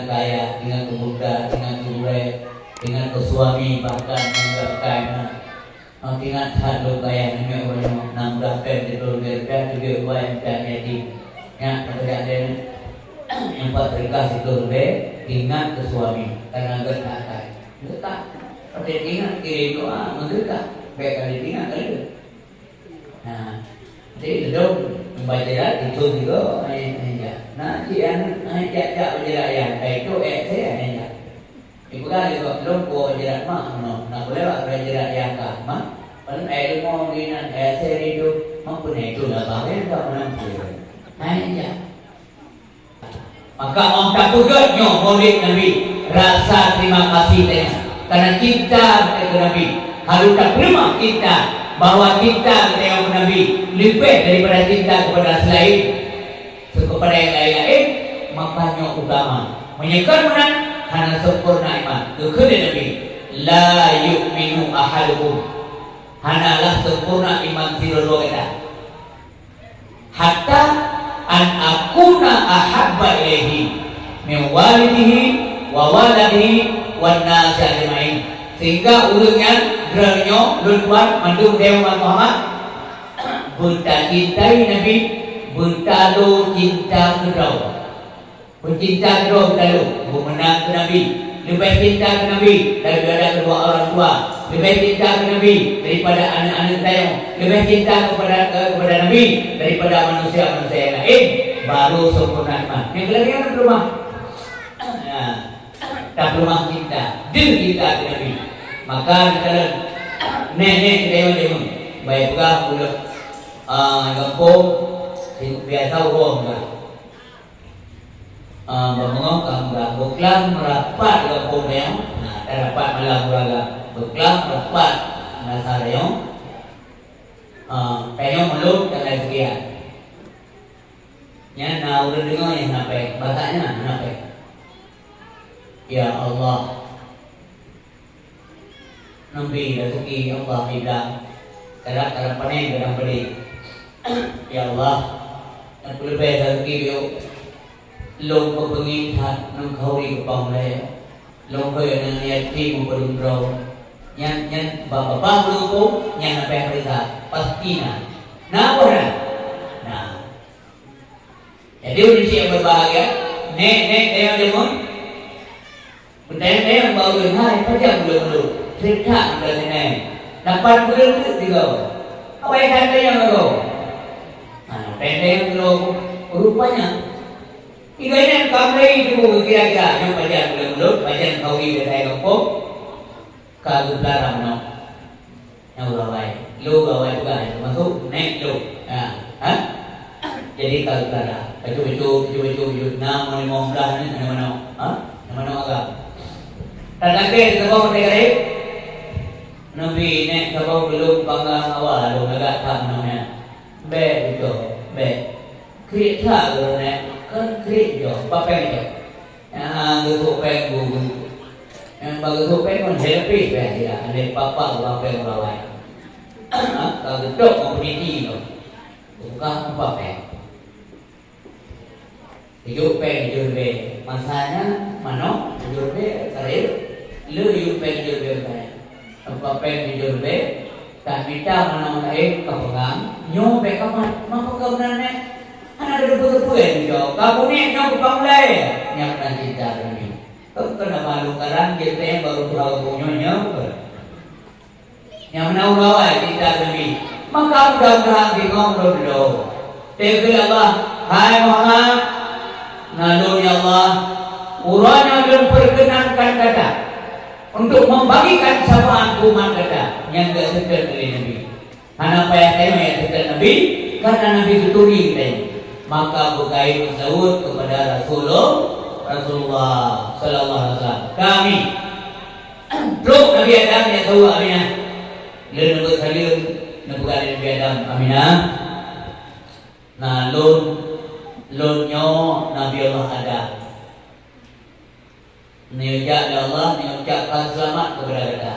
dengan kaya, dengan kemuda, dengan kure, dengan ke suami bahkan menggabungkan dengan satu kaya ini orang nambahkan itu berkat juga uang dan yatim. Yang pekerjaan yang terkasih itu lebih ingat ke suami karena gertakan. Gertak, pada ingat kiri doa menggertak, baik kali ingat kali. Nah, jadi itu membaca itu juga aja. Nah, jian ajak berjalan itu saya aja. Ibu kali kok belum kau jalan mah, nak boleh lah berjalan yang kah mah. Paling air mau ginan saya itu mampu itu lah bahaya tak menampu. Aja. Maka orang tak pegatnya maulid Nabi rasa terima kasih karena cinta kepada Nabi. Harus tak terima kita bahwa cinta kepada Nabi lebih daripada cinta kepada selain kepada yang lain-lain, makanya utama menyekat menang karena sempurna iman kepada Nabi. La yu'minu ahadukum, hanalah sempurna iman sirolo kita hatta an akuna ahabba ilaihi min walidihi wa waladihi wan nasi ajmain, sehingga ulungnya geranyo lutuan mandung Dewa Muhammad bunta cintai Nabi, bunta lo cinta kedau, pencinta kedau lalu menang ke Nabi, lebih cinta ke Nabi daripada kedua orang tua, lebih cinta ke Nabi daripada anak-anak saya, lebih cinta kepada Nabi daripada manusia-manusia yang lain, baru sempurna iman. Yang lagi yang berumah, tak berumah cinta, dia cinta ke Nabi. Maka kita nenek kita yang baik juga udah kampung biasa uang enggak, bengong enggak, beklam merapat ke kampung yang, nah rapat malam beragam. Beklam rapat nasar yang penyong meluk dan lain sekian. Ya, nah udah dengar yang sampai bahasanya sampai. Ya Allah, Nabi rezeki Allah hilang, kadang panen kadang beli. Ya Allah, yang lebih rezeki yo, long pengin hat nang kauri kepang le, long kau yang yatim berumrah. Yang bapak berhukum yang apa mereka pastinya nah orang nah jadi usia berbahagia nek yang demon benda yang baru hai pajak belum cerita dari nek dapat belum juga apa yang kata yang baru nah yang belum rupanya ini kamera itu kira-kira yang pajak belum pajak kau ini dari kampung kalau larang no, yang bawai, lu bawai juga masuk naik lu, jadi kalau larang, baju, nama ni monglah ni nama agak. Tanda ke kita bawa mereka ni, Nabi ni kita belum panggang awal, lu agak tak namanya, be, kereta tu ni, kan kereta, apa yang tu peng bubu. Yang bagi supaya pun happy dia, ada papa orang yang merawat. Kalau duduk komuniti tu, bukan apa peng. Hidup peng hidup be, masanya mana hidup be karir, lu hidup peng hidup be karir. Apa peng hidup be, tak minta mana kepengang, nyo be kaman, mana kebenarannya? Anak ada betul-betul yang kamu ni nyo kepenglai, yang nanti cari. Kena malu karang kita yang baru tahu punyanya yang menahu bawah kita lebih maka mudah-mudahan bingung dulu tegel Allah hai Muhammad nalun ya Allah uranya dan perkenankan kata untuk membagikan sapaan kuman kata yang gak sekedar dari Nabi karena payah tema yang sekedar Nabi karena Nabi tuturi kita maka berkait Saud kepada Rasulullah Sallallahu Alaihi Wasallam. Kami, peluk Nabi Adam yang tahu Aminah. Dia nebut hadir, nebut Nabi Adam Aminah. Nah, lunyo Nabi Allah Adam. Niucap Allah, niucapkan selamat kepada kita.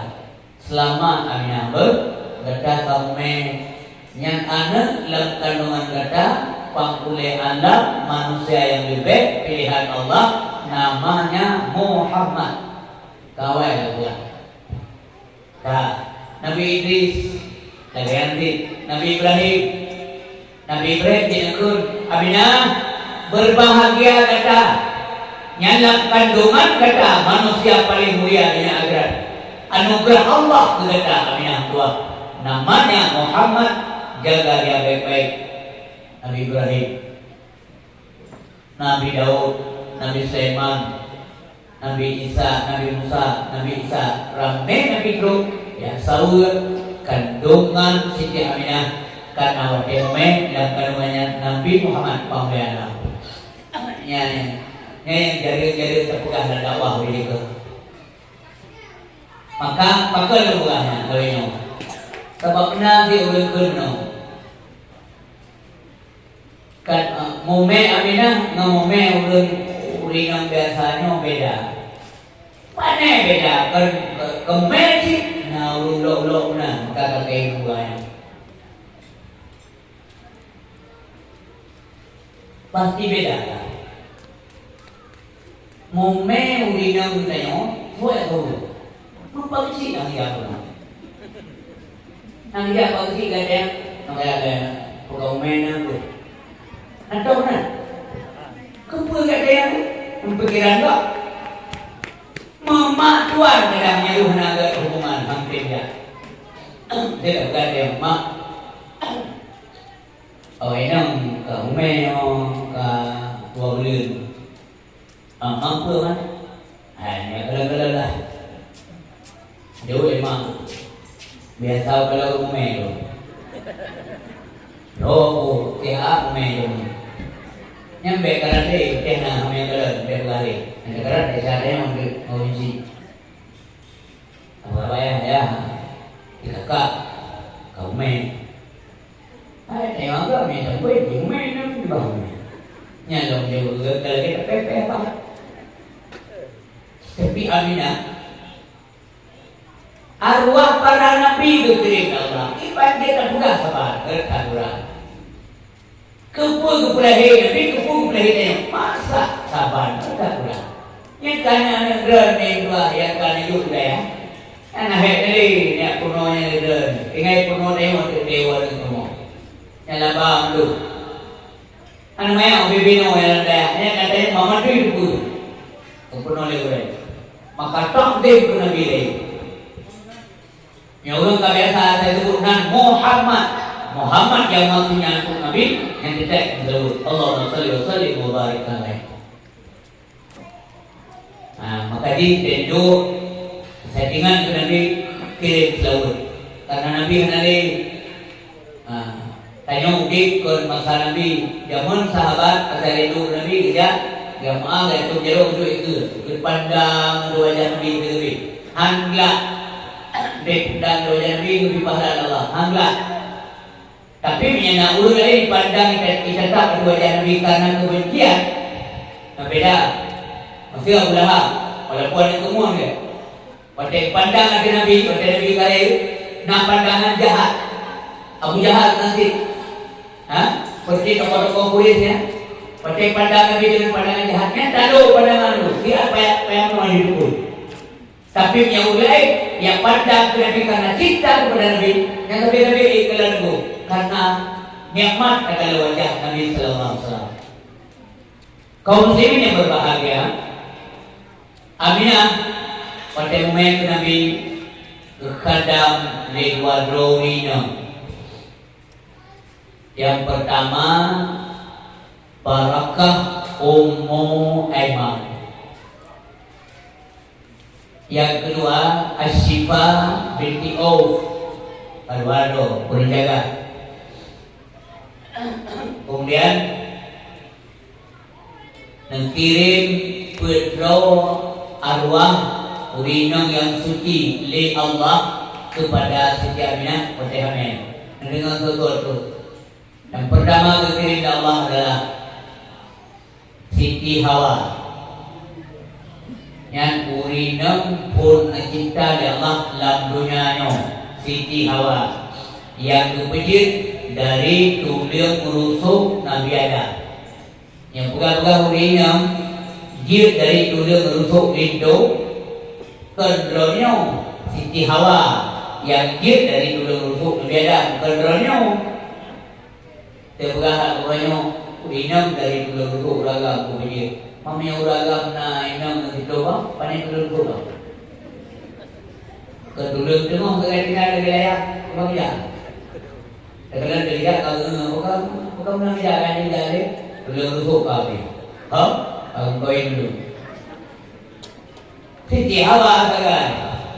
Selamat Aminah berkata kamu yang anak dalam kandungan kata pangkule anda manusia yang lebih pilihan Allah namanya Muhammad kawai lah. Nabi Idris ganti Nabi Ibrahim dinakun Aminah berbahagia kata nyalak kandungan kata manusia paling mulia di akhirat anugerah Allah kata Aminah tua namanya Muhammad jaga dia baik-baik. Nabi Ibrahim, Nabi Daud, Nabi Sulaiman, Nabi Isa, Nabi Musa, Nabi Isa, Ramne Nabi Ibrahim, ya Saul, kandungan Siti Aminah, karena wakilnya dan kandungannya Nabi Muhammad Pamliana. Yang jari-jari terpegang dan dakwah begitu. Maka pakai luahnya kalinya. Sebab Nabi ulun kuno. Kan mume Aminah ngamume ulun urinang biasanya beda. Mana beda kan kemeji nah ulun na maka kakek buahnya. Pasti beda lah. Mume urinang tayo, buat tu. Mempagsi nang dia pun. Nang dia pagsi gada, nang ada pegawai nang tu. Nanti mana? Kumpul gada yang mempikiran tak? Mama tuan kadang nyaruh naga hubungan hampir dia. Dia gada yang mak. Oh enang ke umeno ke tua ulun. Mampu kan? Hanya kalau lah. Dia memang biasa kalau umeno. Roh tiap umeno. Nyampe karate kena umeno kalau berlari. Nanti karate saya yang mau uji. Apa ya? Kakak kau umeno. Tengok kami tak boleh main nak bang. Nyalong dia kalau kita pepe apa. Tapi Aminah arwah para nabi dikirim Allah. Iban dia tak buka sabar terkadura. Kumpul nabi kumpul dia masa sabar terkadura. Yang kana negara ni dua yang kana yuk dia. Anak hari ni punonya negara. Ingai puno dewa dewa semua. Yang labang tu, anu yang bibino yang ada, yang katanya mama tu itu, kumpul oleh orang, maka tak deh pun nabi lagi. Yang orang kebiasa saya sebutkan Muhammad yang maksudnya untuk nabi yang kita sebut Allah Sallallahu Alaihi Wasallam. Maka di tentu settingan tu nabi kirim selalu, karena nabi nanti. Tanya udik ke masa Nabi zaman sahabat asal itu Nabi kerja jamaah itu jeruk itu pandang dua Nabi lebih hangla dan dua Nabi lebih pahala Allah hangla tapi menyana ulun lain pandang kita tak dua Nabi karena kebencian beda masih Abu Lahab walaupun itu semua dia pada pandang ada Nabi kaya nak pandangan jahat Abu Jahal nanti seperti tokoh-tokoh polis ya. Pakai pandangan Nabi dengan pandangan jahatnya, taruh pandangan lu. Siapa yang mau hidup? Tapi yang lain yang pandang Nabi karena cinta kepada Nabi, yang Nabi iklan lu karena nikmat adalah wajah Nabi Sallallahu Alaihi Wasallam. Kaum muslimin yang berbahagia, Aminah pada momen Nabi khadam lewat rawina. Yang pertama barakah Ummu Aiman. Yang kedua Asyifa binti Auf Alwado berjaga. Kemudian nengkirim pedro arwah urinang yang suci li Allah kepada Siti Aminah Putih Amin. Dengan sesuatu yang pertama dikirim Allah adalah Siti Hawa. Yang urinam pun cinta di Allah dalam dunia Siti Hawa. Yang kepejit dari tulang rusuk Nabi Adam. Yang buka-buka urinam Giat dari tulang rusuk rindu Kedronyo Siti Hawa yang giat dari tulang rusuk Nabi Adam kedronyo Terpegah banyo inam dari tulang rusuk uragam kubiji mamanya uragam na inam na dito ba panay tulang rusuk ketulang tengok kaya tinggal dari layak bang ya Kadang dari dia kalau bukan menang jalan di jalan tulang rusuk kami ang koin dulu. Siti Hawa katakan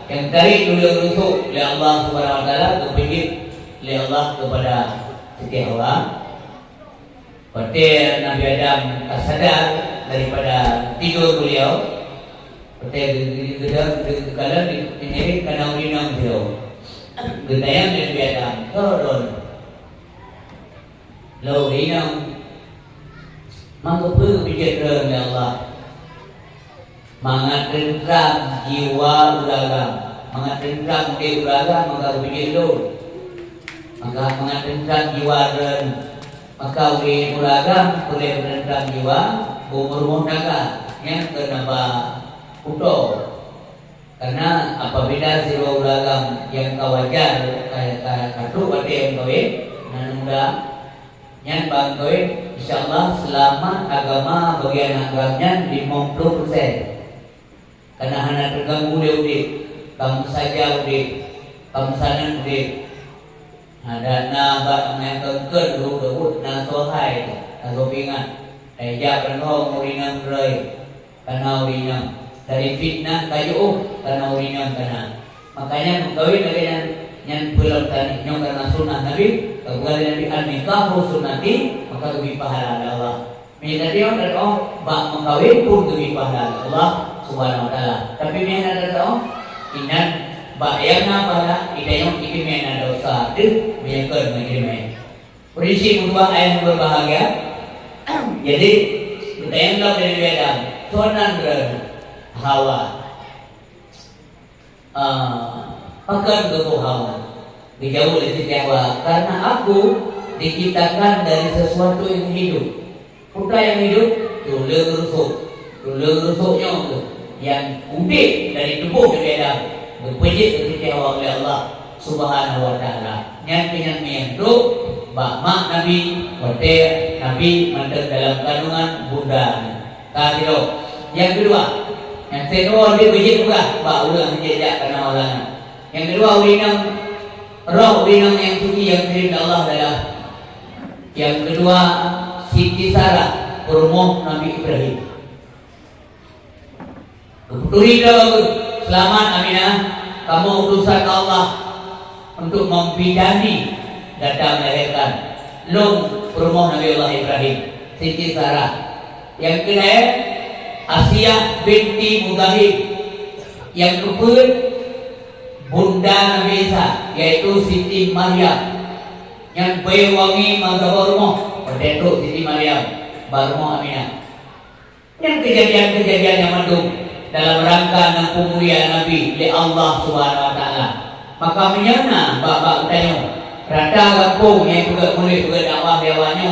yang dari tulang rusuk oleh Allah Subhanahu Wa Taala kepinggir oleh Allah kepada Siti Hawa. Pada Nabi Adam tersadar daripada tidur beliau. Pada gedang ini karena urinam beliau. Gedayang Nabi Adam turun. Lalu urinam maka berpikir oleh Allah mengatrentam jiwa uragam mengatrentam di uragam maka berpikir dulu maka mengatrentam jiwa dan maka uragam boleh menatrentam jiwa umur naga yang kenapa kudo karena apabila jiwa uragam yang kawajar kayak kartu pada yang kawin nan muda yang bang kawin InsyaAllah selamat agama bagian agamanya 50%. Karena hanya terganggu dia udik, kamu saja udik, kamu sana udik. Ada nabak yang kengker dulu na sohai, na sopingan. Ejak renong urinang roi, karena urinang. Dari fitnah kayu karena urinang karena. Makanya mengkawin lagi yang belum tadi yang karena sunnah Nabi. Kemudian Nabi an-nikahu sunnati maka lebih pahala Allah. Minta dia orang bak mengkawin pun lebih pahala Allah Subhanahu Wa Taala. Tapi minta ada inan bak yang apa ida yang iki minta dosa tu meyakan mengirim. Prinsip kedua ayat yang berbahagia. Jadi kita yang tahu dari beda sonan Hawa. Akan ke Hawa. Dijauh dari Siti Hawa karena aku diciptakan dari sesuatu yang hidup. Putra yang hidup tulang rusuknya yang udik dari tubuh berbeda berpijit ke Siti Hawa oleh Allah Subhanahu Wa Taala. Yang menyentuh mak Nabi, wadah Nabi mandat dalam kandungan bunda. Kado. Yang kedua, yang kedua dia pijit juga, bak ulang menjejak karena orang. Yang kedua urinam roh urinam yang suci yang kirim Allah adalah yang kedua Siti Sarah rumah Nabi Ibrahim. Selamat Aminah, kamu utusan Allah untuk membidani datang melahirkan long rumah Nabi Allah Ibrahim Siti Sarah. Yang kedua Asia binti Mudahib. Yang kedua Bunda Nabi Isa yaitu Siti Maryam yang bewangi mazhab rumah penduduk Siti Maryam Barmo Aminah. Yang kejadian-kejadian yang mendung dalam rangka nampung mulia Nabi oleh Allah Subhanahu Wa Taala. Maka menyana bapak tanya rata kampung yang juga mulai berdakwah dewannya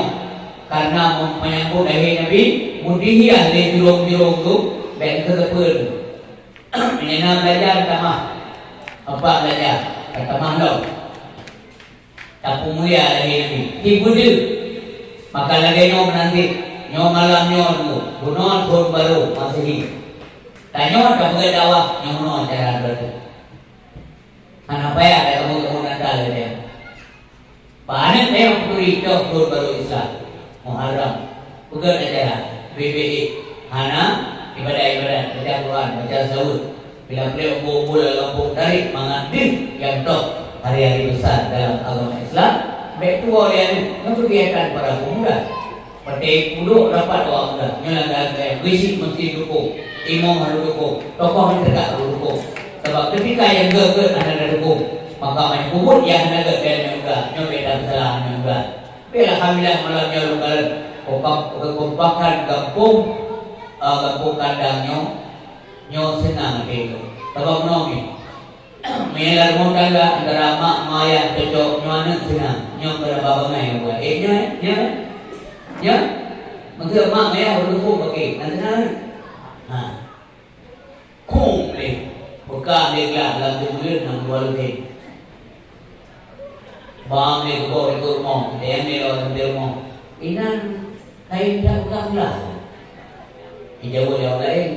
karena menyambut akhir Nabi mudihi ahli jurung-jurung tu baik ketepun menyana belajar tamah apa belajar kata mahluk kampung mulia akhir Nabi ibu dia maka lagi nyo menanti nyo malam nyo dulu bunuh tahun baru masih ini tanya kamu ke dakwah nyo no cara berarti anak apa ya kamu nanti dia banyak yang turi tahun baru Islam Muharram bukan acara BBI hana ibadah-ibadah baca Quran baca Saud bila beliau kumpul kampung tarik mengambil yang top hari-hari besar dalam agama Islam baik tua yang kegiatan para pemuda pada puluh rapat orang muda nyalakan kayak bisik mesti dukung imam harus dukung tokoh mendekat harus dukung sebab ketika yang gege ada dukung maka main kubur yang ada gege juga nyobeta kesalahan juga bila alhamdulillah malamnya lukalan kekompakan kampung kampung kandangnya nyo senang itu sebab nomi melar mo tangga antara mak maya cocok nyo anak senang nyo pada bapa ngai buat nyo maksud mak maya harus dukung pakai nanti Ha. Kum ni. Buka dia gelap dalam tubuh nang dua lutin. Bang ni kau itu rumah, dia ni orang dia rumah. Inan kain dah buka lah. Jauh yang lain,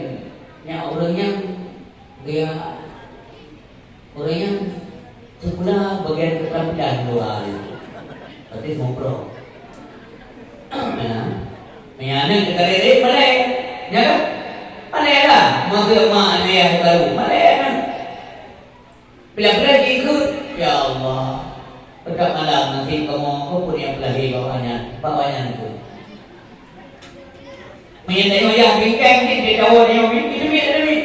yang orangnya dia orangnya sebelah bagian keterampilan dua hari. Berarti ngobrol. Menyana kita ini malay, ya kan? Malay lah, masa mak ayah tahu malay kan? Bila ikut, ya Allah. Dekat malam nanti kamu punya pelari bawahnya itu. Menyatakan yang bingkai ni dia tahu dia itu ni.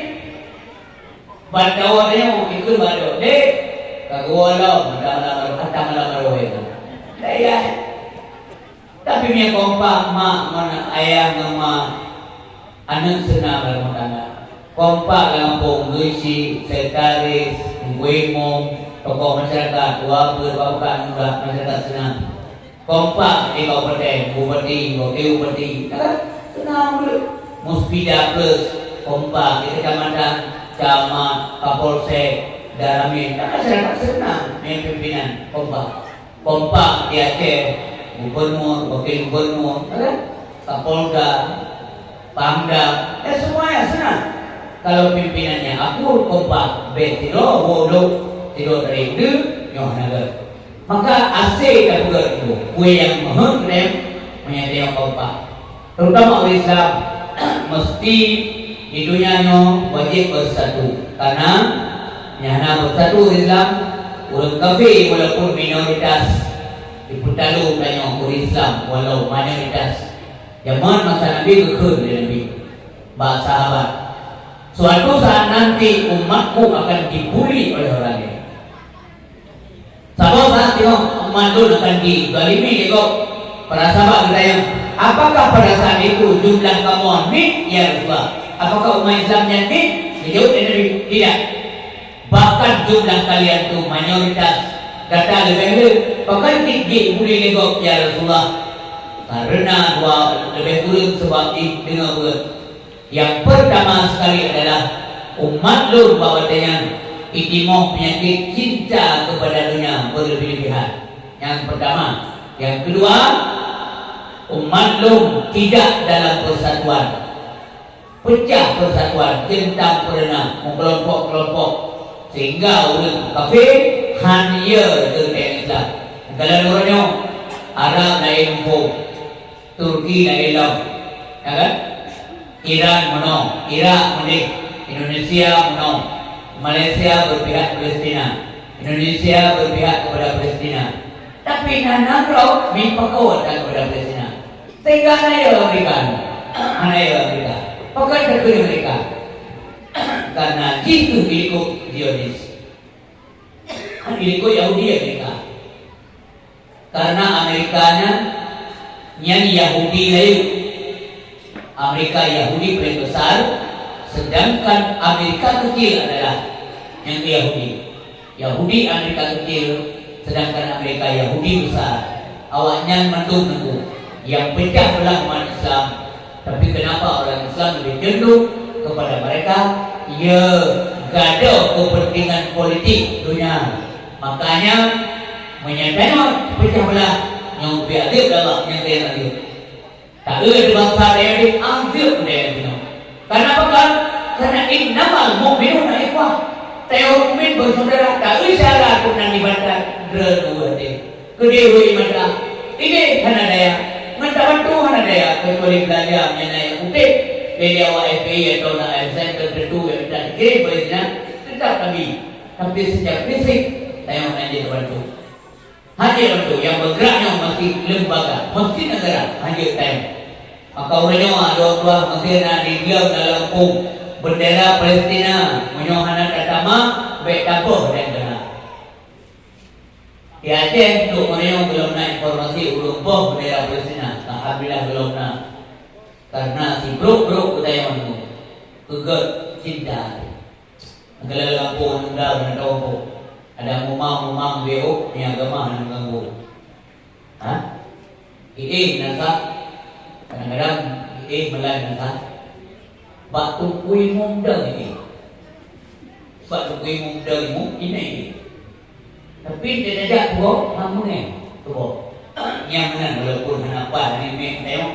Bantawa dia ikut baru. Dek, kagua malam itu. Daya. Tapi punya kompak mak mana ayah nama anak senang dalam tangga. Kompak Lampung, Gesi, Sekretaris, Wemong, tokoh masyarakat, bukan masyarakat senang. Kompak di kabupaten, bupati, wakil bupati, senang dulu. Muspida plus, kompak di kecamatan, camat, kapolsek, daramin, masyarakat senang dengan pimpinan kompak. Kompak di Aceh, gubernur, wakil gubernur, kapolda, pangdam, semuanya senang. Kalau pimpinannya aku kompak, tidur, bodoh, tidur dari itu, nyoh naga. Maka asik tak buka itu, kue yang mahal krem menyatakan kompak. Terutama orang Islam mesti di dunia nyo wajib bersatu. Karena nyana bersatu Islam, orang kafir walaupun minoritas diputalu banyak orang Islam walau mayoritas. Zaman masa Nabi kekun dari Nabi, bahasa sahabat. Suatu saat nanti umatku akan dibuli oleh orang ini. Suatu saat umat itu akan dizalimi. Tengok para sahabat bertanya, apakah pada saat itu jumlah kamu ni ya Rasulullah? Apakah umat Islamnya ni? Dijawab oleh Nabi, tidak. Bahkan jumlah kalian itu mayoritas data lebih bahkan tinggi boleh tengok ya Rasulullah. Karena dua lebih kurang sebab dengar buat. Yang pertama sekali adalah umat Lut bahwasanya itimoh penyakit cinta kepada dunia berlebih-lebihan. Yang pertama, yang kedua, umat Lut tidak dalam persatuan, pecah persatuan, tentang pernah mengkelompok-kelompok sehingga orang kafir hanya dengan Islam. Kalau orangnya Arab lain Mufo, Turki lain Lau, ya kan? Iran menang, Iraq menang, Indonesia menang, Malaysia berpihak Palestina, Indonesia berpihak kepada Palestina. Tapi nana kau mipakawat kepada Palestina. Sehingga anaya Amerika, pakai terkini mereka. Karena itu milikku Zionis, milikku Yahudi Amerika. Karena Amerikanya nyanyi Yahudi lain. Amerika Yahudi paling besar, sedangkan Amerika kecil adalah yang Yahudi. Yahudi Amerika kecil, sedangkan Amerika Yahudi besar. Awalnya menentu yang pecah belah umat Islam. Tapi kenapa orang Islam lebih cenderung kepada mereka? Ya, gaduh kepentingan politik dunia. Makanya menyatakan pecah belah yang biadil dalam yang dia nanti. Tak ada bangsa dia diambil dia itu. Karena apa? Karena innamal mu'minuna ikhwah. Teo mukmin bersaudara. Tak ada syarat pun nanti bantar dua dia. Kedua iman. Ini karena daya. Mentawan Tuhan ada ya. Kecuali belajar mengenai ukit. Dia awak FPI atau nak ASN tertentu yang tidak dikirim oleh tetap kami. Tapi sejak fisik saya menanjir bantu. Hanya bantu yang bergeraknya masih lembaga, masih negara hanya time. Maka orangnya dua masih nak digelar dalam bendera Palestina, menyohana katama, baik tabuh dan kena. Di Aceh untuk orangnya belum nak informasi belum bendera Palestina. Alhamdulillah belum nak. Karena si bro kita yang menunggu keget cinta. Negara Lampung muda dan tahu ada mumang beo ni agama yang mengganggu. Ini nasa kadang-kadang melai nasa. Batu kui muda ini. Batu kui muda ini. Tapi dia ajak buat hamune. Tu buat. Yang mana walaupun kenapa ni mek tengok.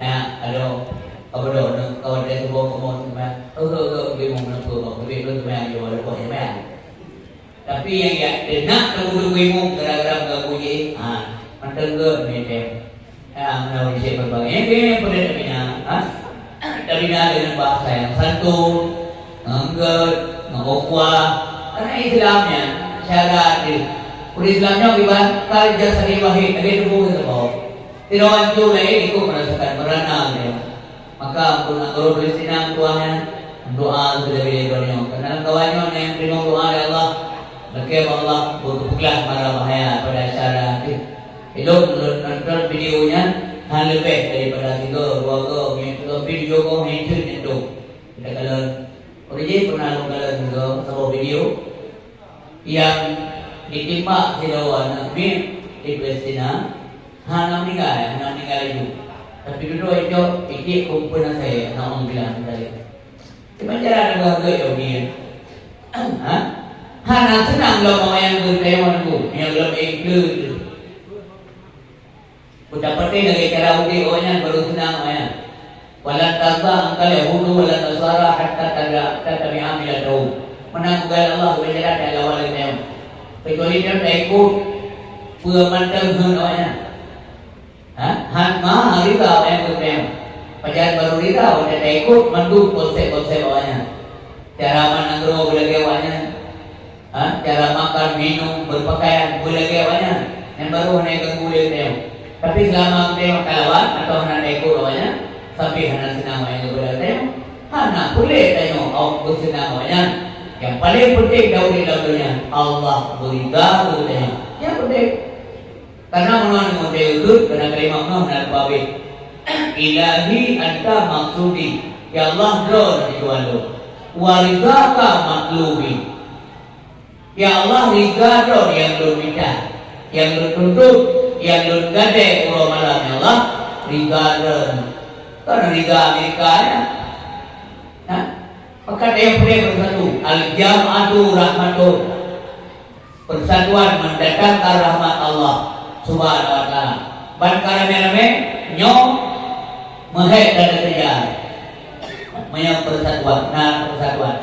Nah, ada apa dah kalau dia tu buat kamu macam dia mau nak buat tapi tu macam dia ada buat macam. Tapi yang dia nak tu kui gara-gara mengaku je. Macam ke ni dia. Mana orang berbagai. Ini pada bina. Kita bina dengan bahasa yang santun, nganggut, ngokwa. Karena Islamnya syarat dia. Udah Islamnya ibarat kerja sehari wahid, ada tubuh kita bawa. Tidak hancur lagi ikut merasakan merenang dia. Maka pun kalau Palestina tuannya doa sudah bila karena kawannya yang terima doa dari Allah, lakir Allah bertuklah marah bahaya pada syarat dia. Elok nonton videonya hal lebih daripada 3, 2 video kau hancur itu. Kita kalau orang pernah kalau juga sebuah video yang ditimpa si lawan Nabi di Palestina, hanya meninggal itu. Tapi dulu itu ikut kumpulan saya, nak bilang tadi. Cuma cara ada gaya dia. Hanya senang kalau mau yang bertemu tu, yang lebih ikut. Udah pasti lagi cara uji orang baru senang ya. Walau tanpa angkal Yahudi walau Nasara hatta kami ambil tahu. Menang gal Allah berjalan dari awal itu. Kecuali dia ikut pemantau orang. Hanma hari tahu yang bertemu. Pajar baru dia tahu dia ikut mandu konsep-konsep orang. Cara menanggrow belagi orang. Cara makan minum berpakaian belagi orang. Yang baru naik ke kulit dia. Tapi selama tengok kawan atau hendak ikut awaknya, sampai hendak senang awaknya kepada tengok, hendak boleh tengok awak bersenang awaknya. Yang paling penting dahulu-dahulunya Allah beritahu tengok. Yang penting. Karena menurut dia itu, kena terima menurut Nabi. Ilahi anta maksudi. Ya Allah drone di Tuhan lu. Waridaka maklubi. Ya Allah riga drone yang lu minta, yang lu tuntut. Yang lu gade ulo malam Allah riga karena riga Amerika ya. Maka dia boleh bersatu. Al-jam'atu rahmatun. Persatuan mendatangkan rahmat Allah Subhanahu wa ta'ala. Ban karame-rame nyok mehek dan kerja. Menyok persatuan. Persatuan.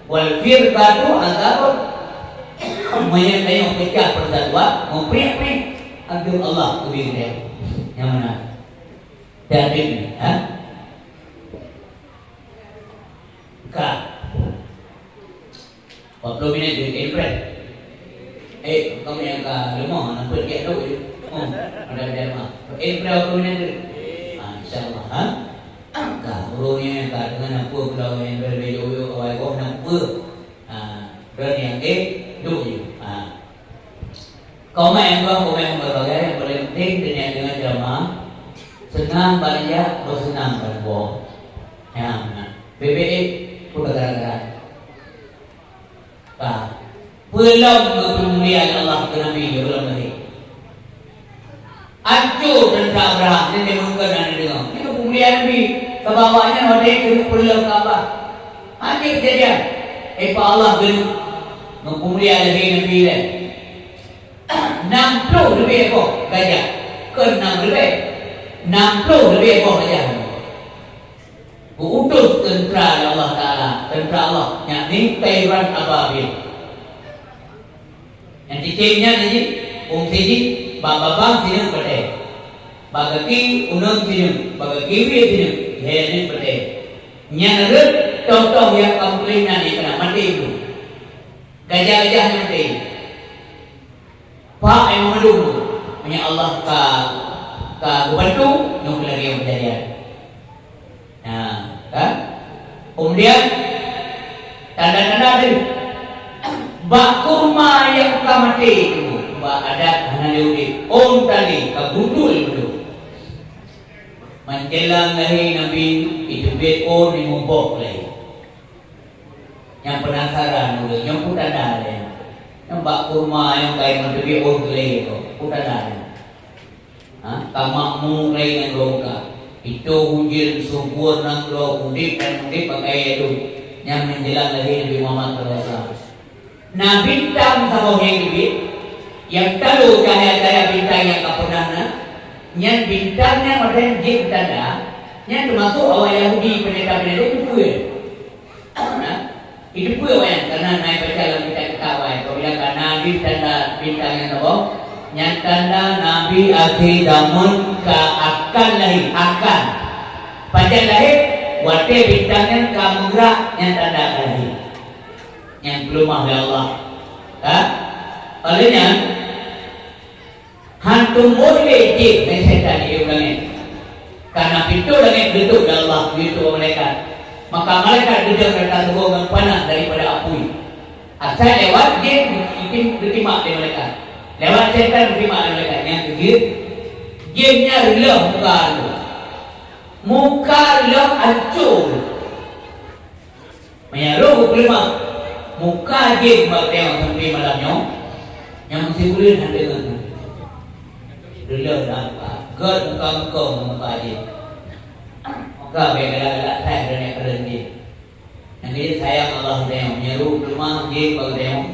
Wal firqatu azabun. Menyok pecah persatuan. Memprik-prik. Agar Allah lebih dia yang mana dan ini, Kak, 40 minit di April. Kamu yang kak lemah, nampak dia tahu je. Ada mah. April 40 minit. InsyaAllah, Kak, urutnya kak dengan apa kalau yang berbeza awal kau nampak. Dan yang duduk je. Komen berbagai yang paling penting dengan jamaah senang balia bersenang berbuah. BBE pun gara-gara. Belum kemuliaan Allah ke Nabi belum lagi. Ancur dan Abraham ini mungkin ada dengar. Ini kemuliaan Nabi kebawahnya wadai ke pulau Kaabah. Hanya kejadian. Allah belum kemuliaan Nabi dan 60 lebih ekor gajah ke 6 lebih 60 lebih ekor gajah utus tentera Allah Ta'ala tentera Allah yakni Tairan Ababil yang cicingnya ni sini babang sini pada bagaki unang sini bagaki sini ini pada nyara contoh yang komplain ni kena mati itu gajah-gajah mati Pak yang mengandung punya Allah ka bantu yang lagi yang kejadian. Kan? Kemudian tanda-tanda itu bak kurma yang mati itu bak ada hana diudi tali ka gundul itu menjelang lahir Nabi itu beon di mumpok lagi yang penasaran dulu yang pun tanda ada yang bak kurma yang kain mendebi lagi itu pun tanda ada kamakmu lain yang roka Itu hujil subur nang lo udip dan udip pakai itu yang menjelang lagi Nabi Muhammad SAW. Nah bintang sama yang dibit yang tahu cahaya-cahaya bintang yang kapurnana yang bintangnya macam jin tanda yang termasuk awal Yahudi pendeta-pendeta itu pun itu pun awal karena naik baca dalam kita kawai apabila karena Nabi tanda bintang yang tahu yang tanda Nabi akhir zaman akan lahir akan panjang lahir wate bintangnya kamu gerak yang tanda akan lahir yang belum oleh Allah olehnya hantu boleh jin dan setan itu langit karena pintu langit bentuk Allah itu malaikat maka malaikat duduk kereta sebuah panah daripada api asal lewat jin itu diterima oleh malaikat lewat setan diterima oleh malaikat yang ketiga jinnya relah muka relah hancur menyaruh kelima muka jin bertengok sampai malamnya yang mesti boleh hantar relah apa gad muka muka jin maka bagaimana saya berani keren dia nanti sayang Allah tengok menyeru rumah jin bagi tengok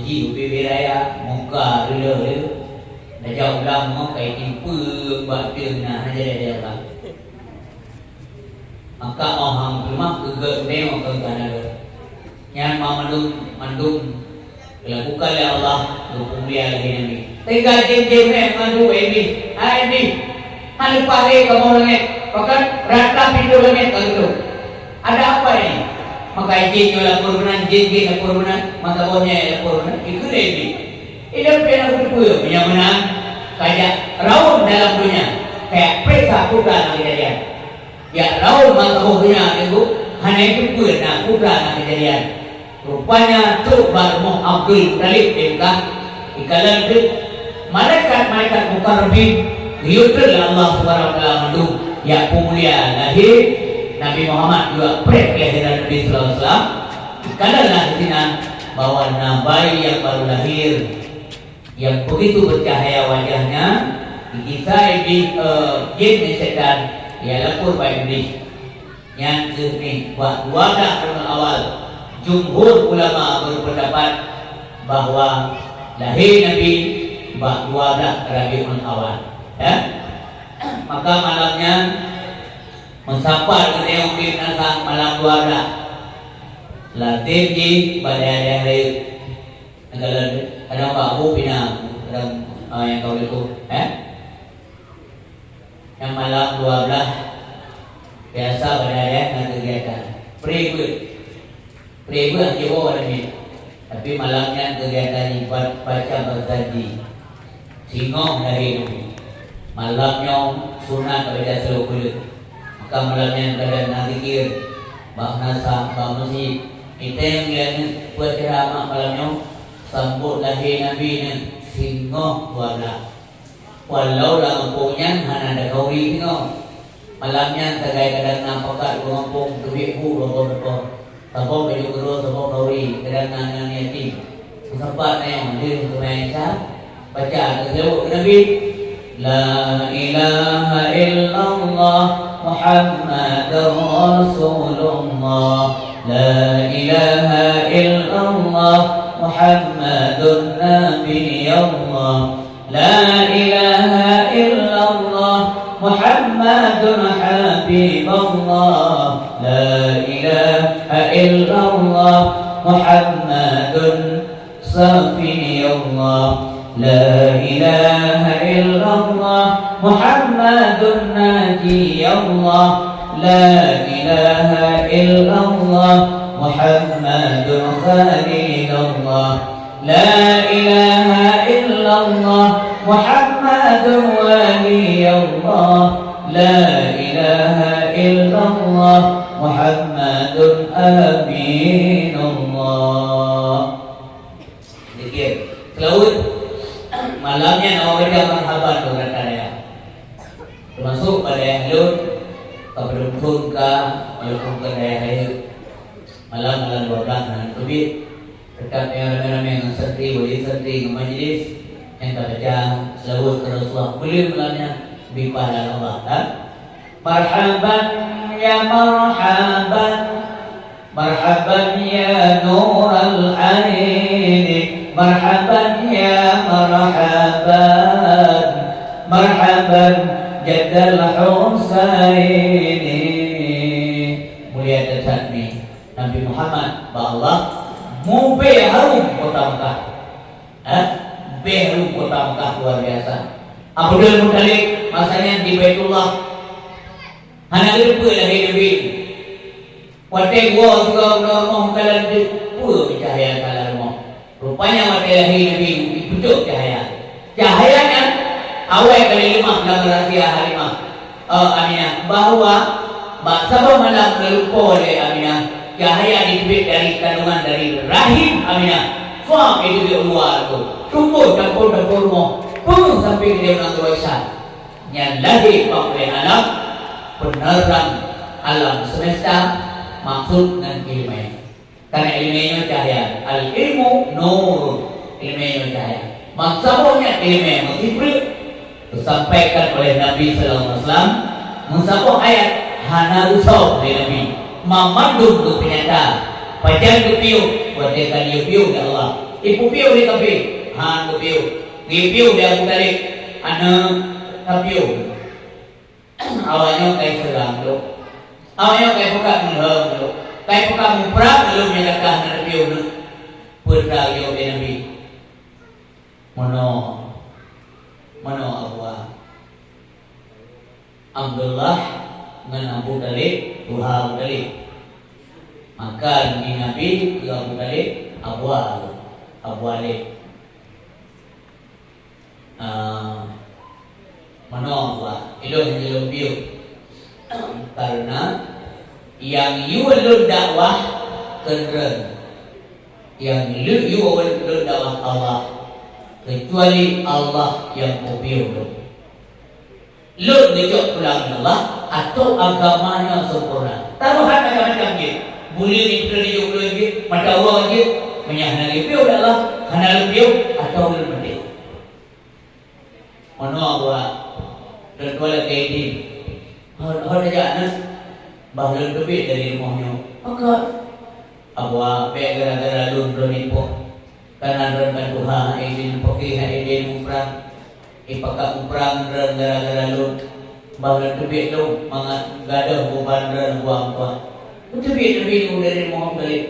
ji ubi beraya muka relah dia dah jauh lama kayak timpa bakti nah aja dia lah maka orang rumah kegak tengok ke kanan yang mau mandung dilakukan oleh Allah untuk mulia lagi Nabi tinggal jin-jin mandu ini halu pare kamu langit bahkan rata pintu langit kalau ada apa ini maka jin lapor benar jin lapor benar maka bawahnya lapor benar itu ini pernah berpuyo punya benar kayak raun dalam dunia kayak periksa kuda nak kejadian ya raun maka bawahnya itu hanya itu pun nak kuda nak kejadian rupanya tu baru Abdul Talib dekah ikalan itu malaikat mukarrabin diutus Allah Subhanahu wa taala mandu ya pemulia lahir Nabi Muhammad juga kelahiran Nabi sallallahu alaihi wasallam ikalanlah sinan bahwa bayi yang baru lahir yang begitu bercahaya wajahnya dikisah jin dan setan ya lapor bayi iblis yang ini buat wadah dengan awal jumhur ulama berpendapat bahwa lahir Nabi wadah Rabiul Awal ya maka malamnya mensapar ketika mungkin nasang malam wadah latih di badai hari ada babu pinang ada yang kau itu yang malam 12 biasa badai ada kegiatan Pribadi yang jauh ada ni, tapi malamnya kegiatan baca berjanji, singong dari ini. Malamnya sunat baca seluruh kulit, maka malamnya kadang nazikir, bahasa masjid. Kita yang lihat buat ceramah malamnya sambut lahir Nabi ni singong warna. Walau lah kampungnya hanya ada kauri singong. Malamnya terkait kadang nampakat kampung kebiku berapa. Sabok baju guru, sabok kauri, kadang-kadang yatim. Sempat yang dia kemaisa baca seluruh Nabi. La ilaha illallah Muhammadur Rasulullah. La ilaha illallah Muhammadun Nabiyullah. La ilaha illallah Muhammadun Habibullah. La ilaha illallah Muhammadun Safiyullah. La ilaha illallah Muhammadun Najiyullah. La ilaha illallah Muhammadun Khalilullah. La ilaha illallah Muhammadun Waliyullah. La ilaha illallah Muhammadun Aminullah. Dikir selaut malamnya nama baca marhaban beberapa daerah termasuk pada yang lain keberuntung walaupun ke daerah malam 12 dan lebih dekat yang ramai-ramai dengan santri wali santri majlis yang tak baca selaut ke Rasulullah boleh malamnya lebih pada Allah Marhaban ya marhaban, marhaban ya nur al-ain, marhaban ya marhaban, marhaban jaddal Husaini. Mulia tersanmi Nabi Muhammad ba Allah mube harum kota Mekah. Harum kota Mekah luar biasa. Abdul Muttalib masanya di Baitullah. Hana lupa lahir Nabi. Watai gua juga ngomong kalan pur cahaya kalan mo. Rupanya watai lahir Nabi dipucuk cahaya. Cahayanya awal kali 5 dalam rahasia Halimah Aminah bahwa sabah malam terlupa oleh Aminah cahaya dibit dari kandungan dari rahim Aminah. Faham itu di luar tu. Tumbuh dapur-dapur mo. Pun sampai dia menang Aisyah. Yang lahir oleh alam penerang alam semesta maksud dengan ilmu. Karena ilmunya cahaya. Al-ilmu nur. Ilmunya cahaya. Maksudnya ilmu mengibrit disampaikan oleh Nabi sallallahu alaihi wasallam. Musabbah ayat hana rusau oleh Nabi. Mamadun tu penyata. Pajan tu piu. Buatkan dia piu ke Allah. Ibu piu di kafe. Han tu piu. Piu dia Abu Talib. Anak piu. Awalnya kayak serang tu. Awalnya kayak buka mengheng tu. Kayak buka memprak belum yang kakak nak piu tu. Putra yo Nabi. Mana Allah Abdullah dengan Abu Talib Tuhan Abu Talib. Maka di Nabi ke Abu Talib Abu Alib. Mana Allah ilmu biu. Karena yang you ulun dakwah keren, yang you ulun dakwah Allah, kecuali Allah yang biu tu. Lu ngejok pulang Allah atau agamanya sempurna. Taruhan macam-macam je. Boleh ni perlu dijuk lagi, mata Allah je. Menyahana lepiu Allah, hana lepiu atau lu mati. Mana Allah dan kuala kaidi. Ada jangan bahkan lebih dari rumahnya. Maka abah baik gara-gara lu bernipu. Karena rentan Tuhan izin pergi izin umrah. Ipakak umrah gara-gara lu bahkan lebih lu mangat gadah bukan ren buang tuan. Lebih lu dari Muhammad Talib.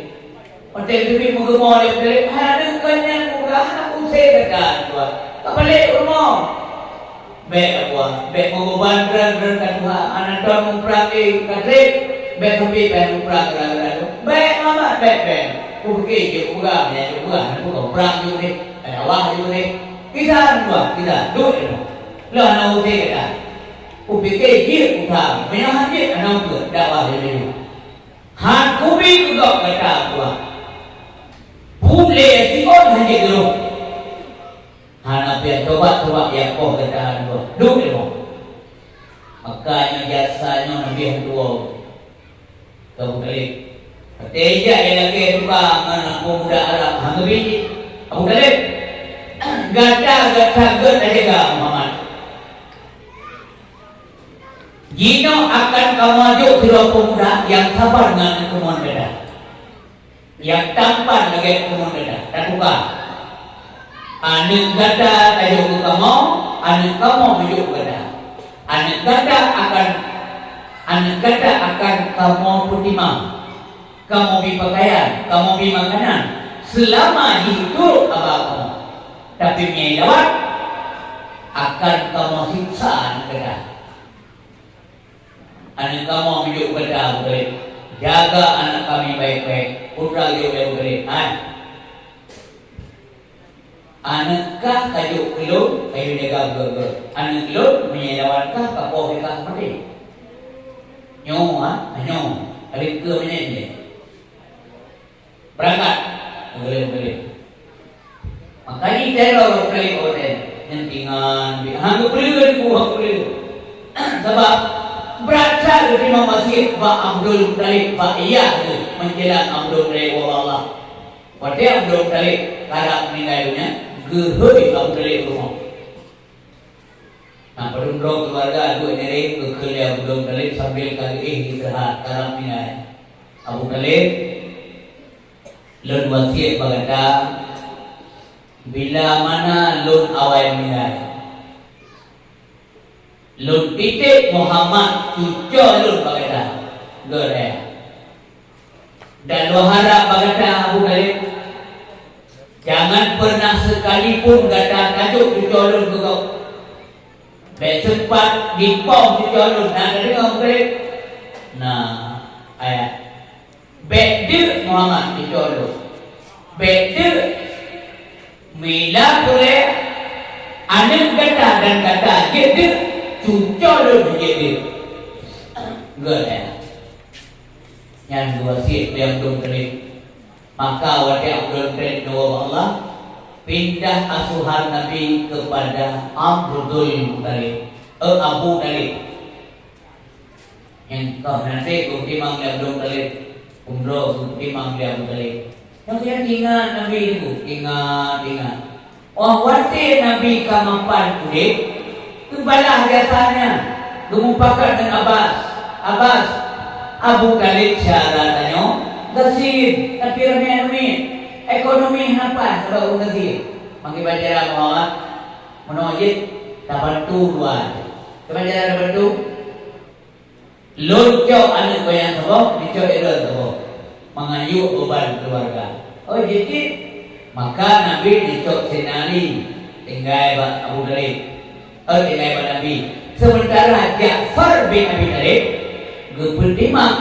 Macam lebih mengemar dia Talib. Ada kanya murah aku saya dekat tuan. Tak balik rumah. Baik apa? Baik menguban ren Tuhan. Anak tuan umrah ke Kadrib. Baik sampai baik umrah gara-gara lu. Baik mama baik. Aku pergi je kurang ya kurang. Aku umrah juga ni. Awak juga ni. Kita dua, kita dua itu. Lah anak usia kita. Upikir dia utang, menahan dia anak tu dakwah dia. Han kubi juga kata gua. Boleh sikon hanya dulu. Han apa coba yang kau kata gua. Dua itu. Makanya jasanya Nabi yang dua. Tahu kali. Teja yang lagi tukang anak pemuda Arab. Hang biji. Abu Talib. Gata aja Muhammad. Jino akan kamu maju kira pemuda yang sabar dengan kemuan beda, yang tampan lagi kemuan beda. Dan bukan anak gata aja kamu, anak kamu maju beda. Anak gata akan kamu putimang, kamu beli pakaian, kamu beli makanan selama hidup abah kamu. Tapi menyai lawat akan kamu siksa negara. Anak kamu menunjuk kepada Abu jaga anak kami baik-baik. Putra dia Abu Talib. Anak kajuk kilo, kayu jaga berger. Anak kilo menyai lawatkah kapoh kah mati. Nyo Alif ke menyai dia. Berangkat Abu makanya teror kali orang nentingan, hang boleh sebab berasal dari masjid Pak Abdul Talib Pak iya menjelang Abdul Talib Allah. Pada Abdul Talib karena meninggalnya gehoi Abdul Talib rumah. Nah, pedundrong keluarga dua nering kekelia Abdul Talib sambil kali istirahat dalam minai. Abu Talib lun wasiat bagada bila mana lun awal minai. Lun titik Muhammad cucu lun bagada. Gere. Dan wahara bagada Abu Talib jangan pernah sekalipun gada tajuk cucu lun ke kau. Baik sempat dipom cucu lun. Nah, dari Abu Talib. Nah, ayat. Baik dia Muhammad cucu lun. Baik dia mila boleh anak gada dan gada dia cucu lun dia. Gere. Yang dua sih yang Abdul Talib. Maka wadi Abdul Talib doa Allah pindah asuhan Nabi kepada Abdul Talib. Abu Talib. Yang kau nanti kumtimang di Abdul Talib. Umroh kumtimang di Abu Talib. Yang kaya ingat Nabi itu, ingat. Oh wadi Nabi kamampan kulit. Kebalah jasanya. Gemumpakan dengan Abbas. Abu Talib syaratnya gasir tapi ramai ekonomi apa sebab gasir mangki baca Muhammad menojit tabantu luar kebaca tabantu lonco anak goyang sebab dico error sebab mengayu beban keluarga jadi maka Nabi dico senali tinggal Abu Talib tinggal Nabi sementara Ja'far bin Abi Talib kepentimang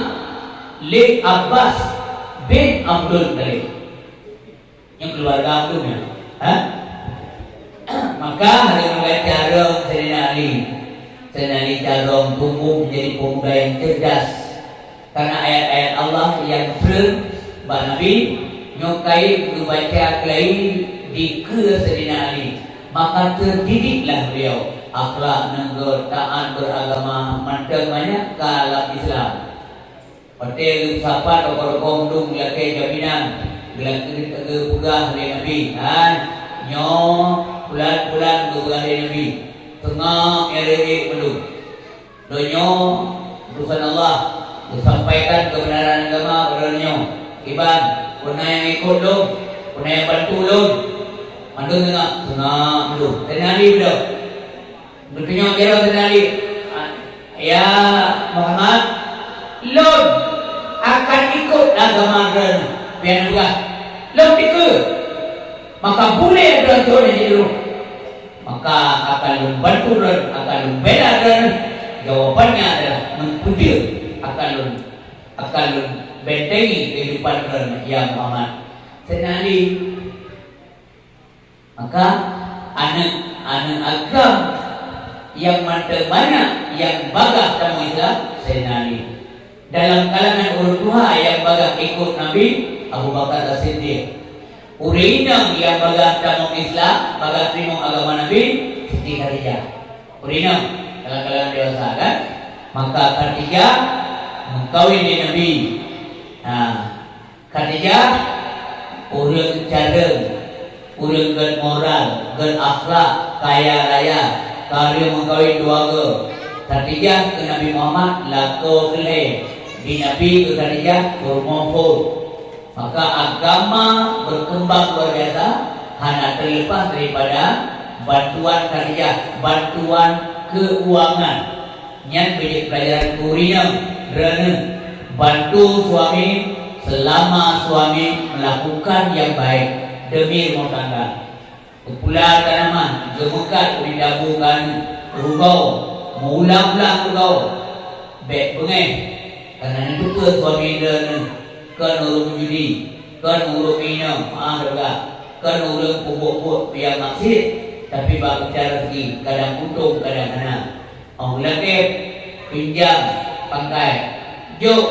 Lek Abbas bin Abdul Talib yang keluarga Abdulnya maka hari mulai carong Sayyidina Ali carong tumbuh menjadi pemuda yang cerdas karena ayat-ayat Allah yang Mbak Nabi nyokai membaca kelai di ke Sayyidina Ali maka terdidiklah beliau akhlak negara taat beragama mantemanya kalak Islam. Hotel sahabat okor dung laki jaminan gelang ke pegah dari Nabi kan nyo bulan-bulan pegah dari Nabi tengah ere belum donyo urusan Allah disampaikan kebenaran agama beranyo iban puna yang ikut dong puna yang bantu dong mandu tengah belum dari Nabi belum berkenyang kira sendiri ya Muhammad lon akan ikut agama dan biar juga lon ikut maka boleh berjuang di dulu maka akan membantu dan akan membela dan jawabannya adalah mengkudir akan bentengi kehidupan dan ya Muhammad sendiri maka anak agam yang mana yang bagah kamu Islam Sayyidina Ali dalam kalangan urut dua yang bagah ikut Nabi Abu Bakar As-Siddiq urinang yang bagah kamu Islam bagah terima agama Nabi Siti Khadijah urinang dalam kalangan dewasa kan maka Khadijah mengkawin di Nabi Khadijah urang cadeng urang gen moral gen akhlak kaya raya karya mengkawin dua ke Khadijah ke Nabi Muhammad lako kele di Nabi ke Khadijah bermofo maka agama berkembang luar biasa hanya terlepas daripada bantuan Khadijah bantuan keuangan yang menjadi pelajaran kurina kerana bantu suami selama suami melakukan yang baik demi rumah tangga Pulang tanaman, gemekat didabukan rugau, mengulang-ulang rugau, bek pengen. Karena itu ke suami dan kan urung judi, kan urung minum, kan urung pupuk yang maksud, tapi bagi cara segi kadang untung, kadang kena. Orang lagi pinjam pangkai, jok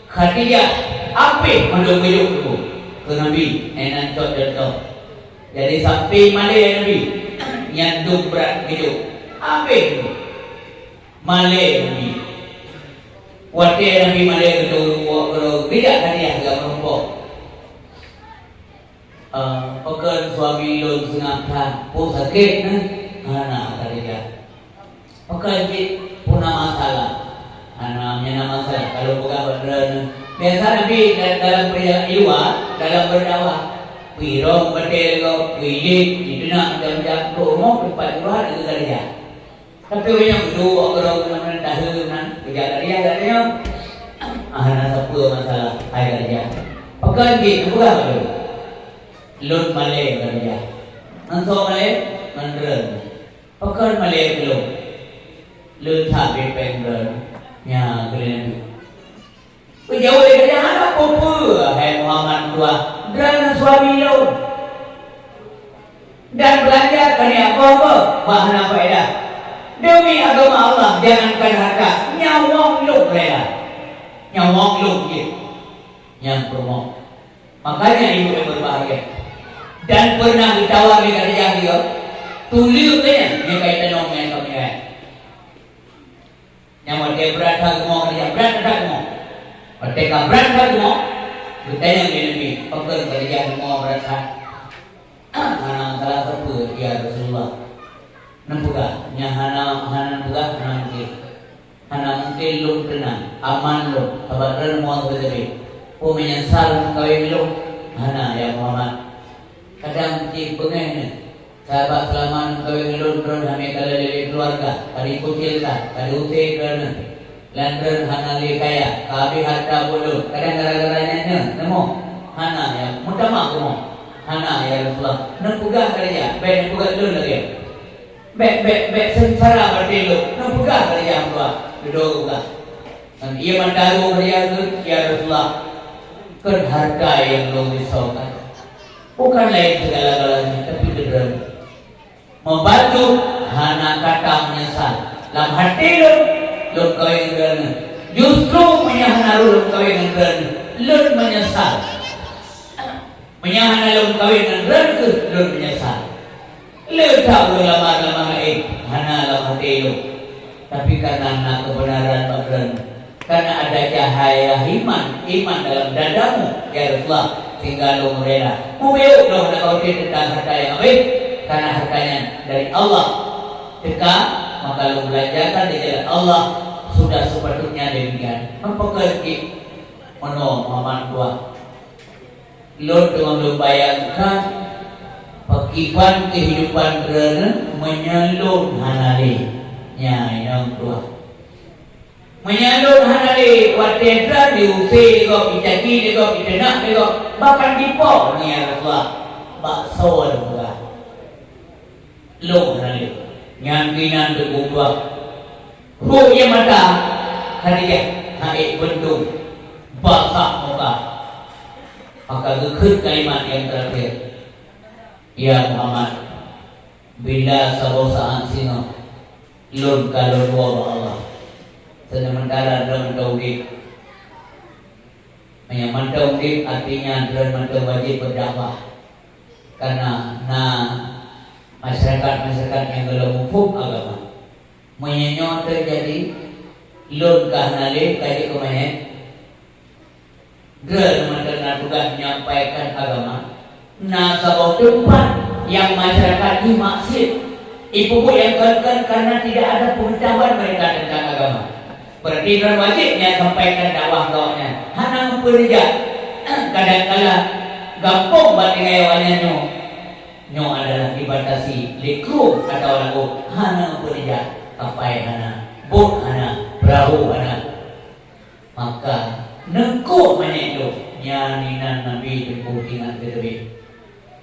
Khadijah, apa mandung hidup itu ke Nabi, enak cok. Jadi sampai Malay Nabi nyandung berat hidup. Apa itu? Malay Nabi. Waktu Nabi Malay itu tidak hadiah agak merumpok. Pekan suami lon sengapkan, pun sakit kan? Anak tadi dia. Pekerja punya masalah. Namanya masalah. Kalau bukan beneran. Biasa Nabi dalam perjalanan dalam berdakwah. Pirong betul kau, pilih itu nak macam-macam. Rumah tempat luar itu kerja. Tapi orang yang dua orang yang tahunan kerja kerja kerja. Nak siapa masalah hai kerja. Pekerja bukan betul. Lut Malay kerja. Nanti Malay beneran. Pekerja Malay belum. Lut habis beneran. Ya kalian. Jauh dari kerja apa pun. Hai Muhammad tua. Dan suami lo dan belajar kerana apa? Bahana faedah demi agama Allah, jangankan harta, nyawang lo rela, nyawang lo je, yang promo. Makanya ibu yang berbahagia dan pernah ditawari kerja dia, tulis kena yang kaitan dengan yang kami lihat. Yang mereka berat agama kerja berat agama, mereka berat agama. Bertanya lebih, pekerja kerja semua berasa. Hana salah satu ya Rasulullah. Nampuga, nya hana nampuga mungkin lu tenang, aman lu, kabaran mau terjadi. Menyesal kawin lu, hana ya Muhammad. Kadang di pengen sahabat selama kawin lu terus kami kalau dari keluarga, tadi kucil kah, tadi usai kerana. Lantaran hana kaya, kabi harta bulu. Kadang gara-garanya nemu hana ya, mudah mak kamu. Hana ya Rasulullah. Nampuga kerja, baik nampuga dulu lagi. Baik sengsara bertilu. Nampuga kerja tua, duduk juga. Dan ia mandaru kerja itu ya Rasulullah. Kan harta yang belum disaukan. Bukan lain segala-galanya, tapi beneran. Membantu hana kata menyesal. Dalam hati lu. Lun kawin kerana justru menyahana lun kawin kerana lun menyesal. Menyahana lun kawin kerana lun menyesal. Lun tak boleh lama-lama hana lama hati lu. Tapi karena kebenaran bakran, karena ada cahaya iman dalam dadamu ya Rasulullah, sehingga lu merela. Mubiyuk lu nak kau tentang harta yang baik, karena hartanya dari Allah. Jika maka lu belajarkan di jalan Allah. Sudah sepatutnya demikian. Mempekerja menolong Muhammad tua. Lo dengan lo bayangkan pakipan kehidupan kerana menyalur hanali. Ya, yang tua. Menyalur hanali. Watedra diusir kau, dicaki kau, ditenak kau, bahkan dipok ni ya Rasulullah. Bakso juga. Lo hanali. Nyangkinan teguh tua. Ruhnya mata harian naik bendung basah muka. Maka gekut kalimat yang terakhir, ya Muhammad, bila sabosaan sino lun kalau dua Allah sementara dalam tauhid. Menyamakan tauhid artinya dalam wajib berdakwah. Karena masyarakat yang belum mufuk agama menyenyot terjadi lun kahnale kaji kemana ger mendengar tugas menyampaikan agama sabau tempat yang masyarakat ini maksud ibu-ibu yang keren karena tidak ada pengetahuan mereka tentang agama. Berarti wajibnya sampaikan dakwah kawannya hana pekerja kadang-kala gampang buat ngayawannya nyo adalah dibatasi likru atau lagu hana pekerja kapai hana, bot hana, perahu hana. Maka nengkuk mana itu nyaninan Nabi berkutingan tetapi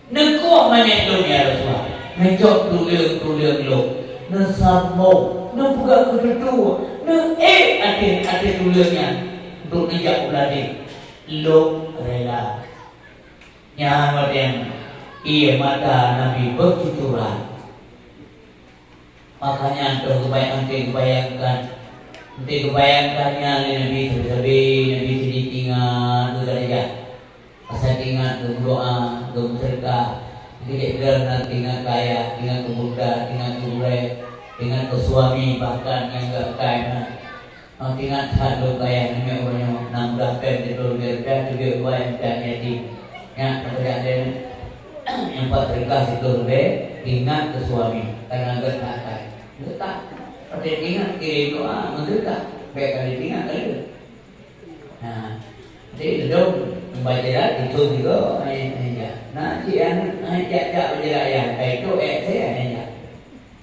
nengkuk mana itu ya Rasulullah ngejok tuliang lo nesamo nempuga kedudu ate tuliangnya untuk ngejak uladi lo rela nyawa yang iya mata Nabi bercucuran. Makanya untuk kebayangkannya Nabi sedih tinggal tu saja. Asal tinggal tu doa, tu bersedekah. Tidak tinggal kaya, tinggal ke budak, tinggal ke murid, tinggal ke suami bahkan yang enggak kaya. Tinggal satu kaya namanya orangnya 16 pen itu biar juga yang jadi. Yang kerjaan yang 4 berkas itu ingat ke suami karena enggak kaya. Letak Pada ingat kirim doa mengerti baik kali ingat kali. Nah, jadi dong membaca itu juga ayat. Nah, cian ayat berjaya itu saya ayat.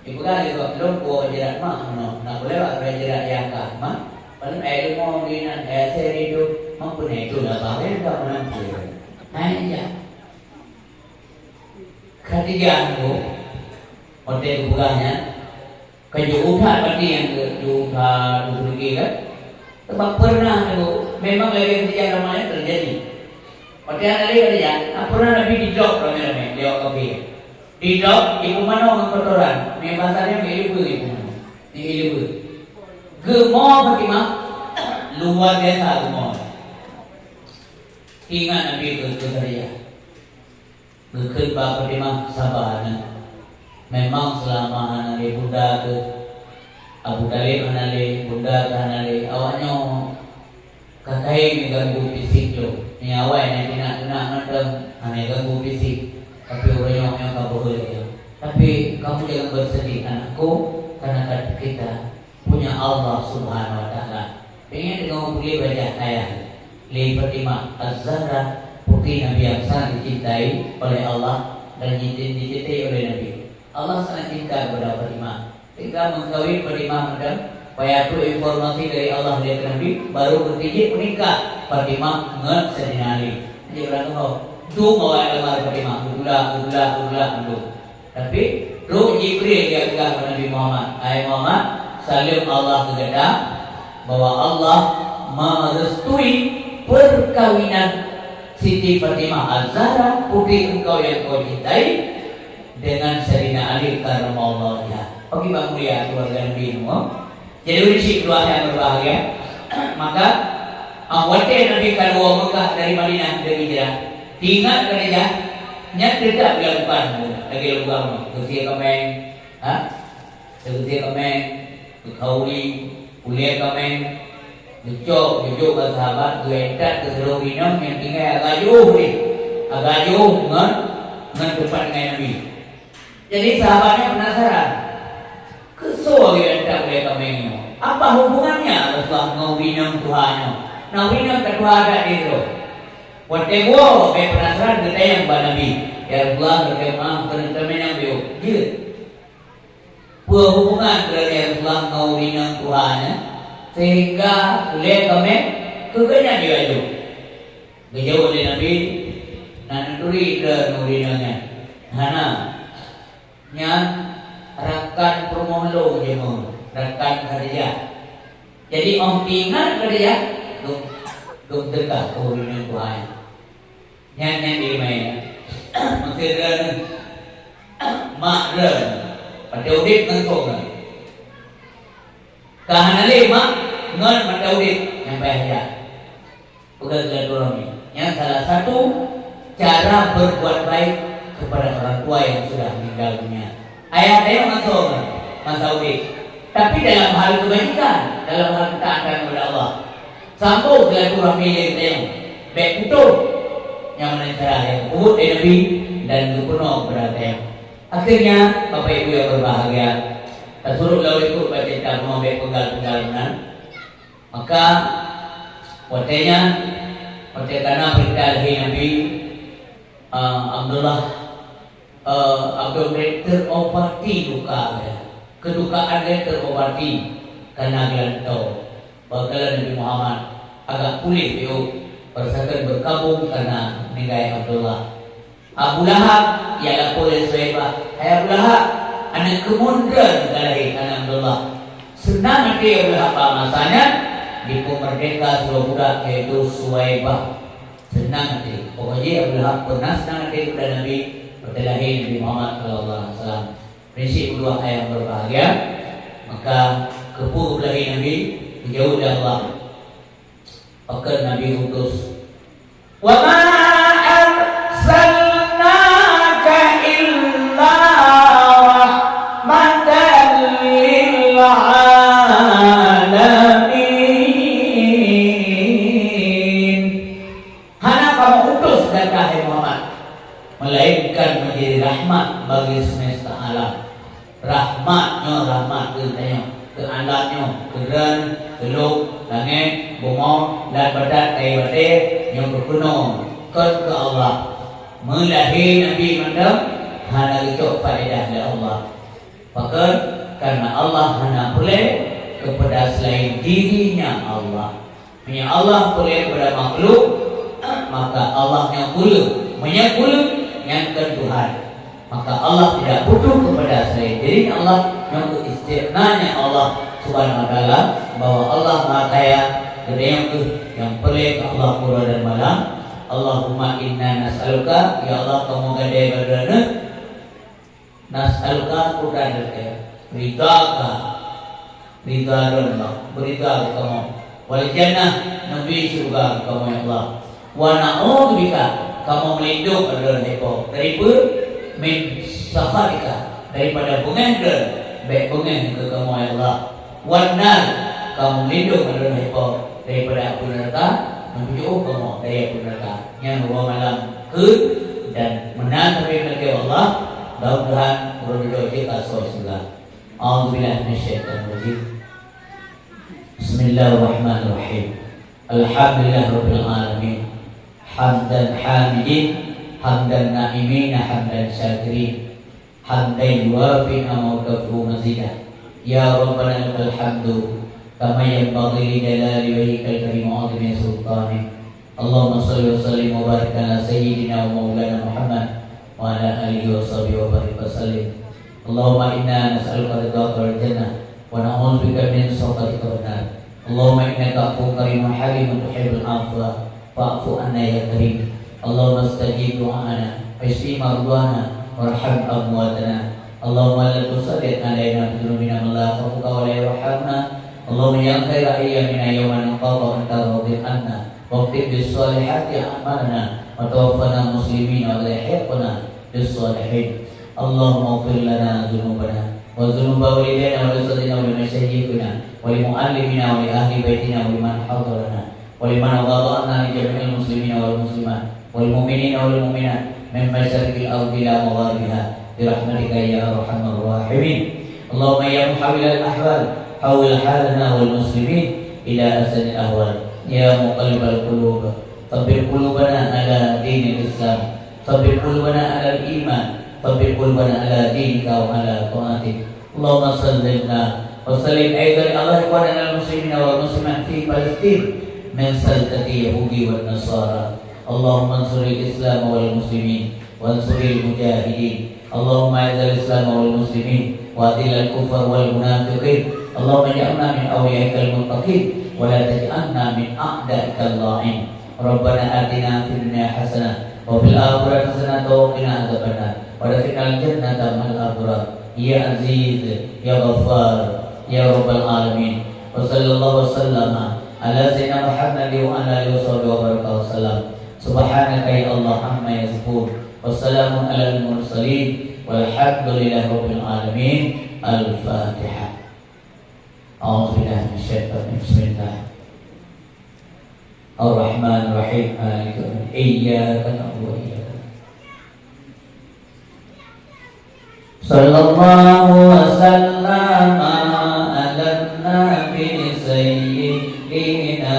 Ibu kali kok belum buat jarak mah, nak boleh buat jarak yang kah mah. Paling air mau di nan saya itu mampu itu dah pakai tak menanti. Ayat. Ketiga tu, hotel bukannya. Kejutan berarti yang kejutan itu kan? Sebab pernah itu memang lagi kerja namanya terjadi. Hotel lagi kerja, pernah Nabi di job ramai-ramai dia kopi. Di job ibu mana orang kotoran, bahasanya ibu ibu, ibu. Gemau Fatimah luar biasa gemau. Ingat Nabi itu kerja. Berkhidmat Fatimah sabar. Memang selama hanale bunda ke Abu Talib hanale bunda ke hanale awaknya kakai ganggu fisik jo ni awak ni tidak macam hanya ganggu fisik tapi orangnya yang tak boleh tapi kamu jangan bersedih anakku karena kita punya Allah Subhanahu Wa Taala pengen kamu boleh baca ayat li Fatimah Az-Zahra putri Nabi yang sangat dicintai oleh Allah dan dicintai oleh Nabi. Allah sangat cinta kepada Fatimah. Ketika mengkawin Fatimah madam, bayar tu informasi dari Allah dari Nabi, baru bertijik menikah Fatimah dengan Sayyidina Ali. Jadi berapa kau? Tu mau lamar Fatimah, ulah dulu. Tapi Ruh Jibril dia bilang kepada Nabi Muhammad, Hai Muhammad, salim Allah kepada bahwa Allah merestui perkawinan Siti Fatimah Az-Zahra putri engkau yang kau cintai dengan Sayyidina Ali karramallahu. Bagi bang mulia keluarga Nabi semua. Jadi berisik dua yang berbahagia. Maka awalnya Nabi keluar Mekah dari Madinah dari hijrah. Tinggal kerja, nyat tidak dilakukan lagi lakukan. Kesia kameng, kesia kameng, kauli, kuliah kameng, jujur ke sahabat, duetat ke seluruh minum yang tinggal agak jauh dengan depan dengan Nabi. Jadi sahabatnya penasaran. Kesal dia tak boleh kamengnya. Apa hubungannya Rasulullah ngawinang Tuhannya? Ngawinang kedua ada itu. Waktu gua penasaran kita yang Nabi. Ya Rasulullah bagaimana teman-teman yang biu. Dia. Hubungan dari Rasulullah ngawinang Tuhannya sehingga boleh kameng keganya dia itu. Gejauh oleh Nabi. Nanti ngawinangnya. Hana. Yang rakan permohon jemu rakan kerja. Jadi orang tinggal kerja duk dekat kehurunan Tuhan. Yang di mana? Maksudnya mak ren pada udip nengkong. Kahana lima ngan pada udip yang bahaya. Bukan orang ini. Yang salah satu cara berbuat baik kepada orang tua yang sudah meninggal dunia. Ayah saya masuk Saudi. Tapi dalam hal kebajikan, dalam hal ketaatan kepada Allah, sambung silaturahmi yang kita baik utuh yang menencara yang kubur Nabi dan penuh berada. Akhirnya Bapak Ibu yang berbahagia, suruh lalu ikut baca kita mau baik penggal-penggalan. Maka waktunya karena berita Nabi Abdul terobati duka kedukaan dia terobati karena dia tahu bahwa Nabi Muhammad agak pulih dia persakan berkabung karena meninggal Abdullah. Abu Lahab ialah oleh Suhaibah. Hai Abu Lahab, anak kemunduran dari anak Abdullah. Senang nanti Abu Lahab masanya di pemerdeka seluruh budak yaitu Suhaibah. Senang nanti. Pokoknya Abu Lahab pernah senang nanti kepada Nabi bertelahi Nabi Muhammad SAW. Prinsip kedua yang berbahagia, maka kepuh belahi Nabi menjauh dari Allah. Maka Nabi utus. Wa ma arsalnaka illa rahmatan lil alamin. Hana kamu utus dan kahai Muhammad melainkan menjadi rahmat bagi semesta alam. Rahmatnya rahmat ke alatnya, keran, teluk, langit, bumi, dan badat dari badan yang berguna ke Allah. Melahir Nabi Mandam hana itu faedah dari Allah. Maka karena Allah hana boleh kepada selain dirinya Allah. Hanya Allah boleh kepada makhluk, maka Allah yang boleh yang Tuhan. Maka Allah tidak butuh kepada selain dirinya Allah, yang istighnanya Allah Subhanahu wa taala, bahwa Allah Maha Kaya, yang boleh Allah pura dan malam. Allahumma inna nas'aluka, ya Allah kamu gadai berdana, nas'aluka kudan ridaka, ridha Allah, berita kamu, wal jannah, nabi surga kamu ya Allah, wa na'udzubika, kamu melindung daripada min sakhatika, daripada bunga baik bunga ke kamu ya Allah, wan nar, kamu melindung daripada api neraka, menuju kamu dari api neraka yang dua malam ke dan menang dari negeri Allah. Mudah-mudahan berdoa kita surga. A'udzubillahi minasyaitonir rajim. Bismillahirrahmanirrahim. Alhamdulillahirabbil alamin. Hamdan hamidin, hamdan na'imin, hamdan syakirin, hamdan yuwafi wa yukafi'u mazidah. Ya Rabbana lakal hamdu kama yanbaghi li jalali wajhikal karim wa 'azimi sultanik. Allahumma shalli wa sallim wa barik ala sayyidina wa maulana Muhammad wa ala alihi wa sahbihi wa barik wa sallim. Allahumma inna nas'aluka ridhaka wal jannah wa na'udzubika min sakhatika wan nar. Allahumma innaka 'afuwwun karimun halimun tuhibbul 'afwa fa'fu anna ya karim. Allahumma istajib du'ana wa ishfi mardana warham amwatana. Allahumma la tusallit alaina bi dhunubina man la yakhafuka wa la yarhamna. Allahumma ya khairal ayyamina yawma nalqaka anta radin anna waqtib bis solihati a'malna wa tawaffana muslimin wa alhiqna bis solihin. Allahumma ighfir lana dhunubana wa dhunuba walidayna wa lisadina wa limasyayikhina wa limuallimina wa li ahli baitina wa liman hadarana wa liman wada'na li jami'il muslimina wal muslimat wal mu'minina wal mu'minat min masyariqil ardi ila magharibiha bi rahmatika ya arhamar rahimin. Allahumma ya muhawwilal ahwal hawwil halana wal muslimin ila ahsanil ahwal. Ya muqallibal qulub thabbit qulubana ala dinil Islam, thabbit qulubana ala al-iman, thabbit qulubana ala dinika wa ala ta'atik. Allahumma sallina wa sallim aidan ala ikhwanina al-muslimina wal muslimat fi Palestin min saltati yahudi wal nasara. Allahumma ansuril Islam wal muslimin wa ansuril mujahidin. Allahumma izzil Islam wal muslimin wa adil al-kufar wal munafiqin. Allahumma ja'alna min awliyaikal muttaqin wa la taj'alna min a'daikal la'in. Rabbana atina fid dunya hasanah wa fil akhirati hasanah wa qina adzabannar wa adkhilnal jannata ma'al abrar. Ya Aziz ya Ghaffar ya Rabbal alamin. Wa sallallahu wasallama ala sayyidina Muhammad wa ala alihi wa baraka wa sallam. Subhanaka ya Allah amma yasifun. Wassalamun alal mursalin walhamdulillahi rabbil alamin. Al-Fatihah. A'udzubillahi minasyaitonir rajim. Bismillah. Ar-Rahmanir Rahim. Maliki yaumiddin. Iyyaka na'budu wa iyyaka nasta'in. Sallallahu wa sallama ala nabi sayyidina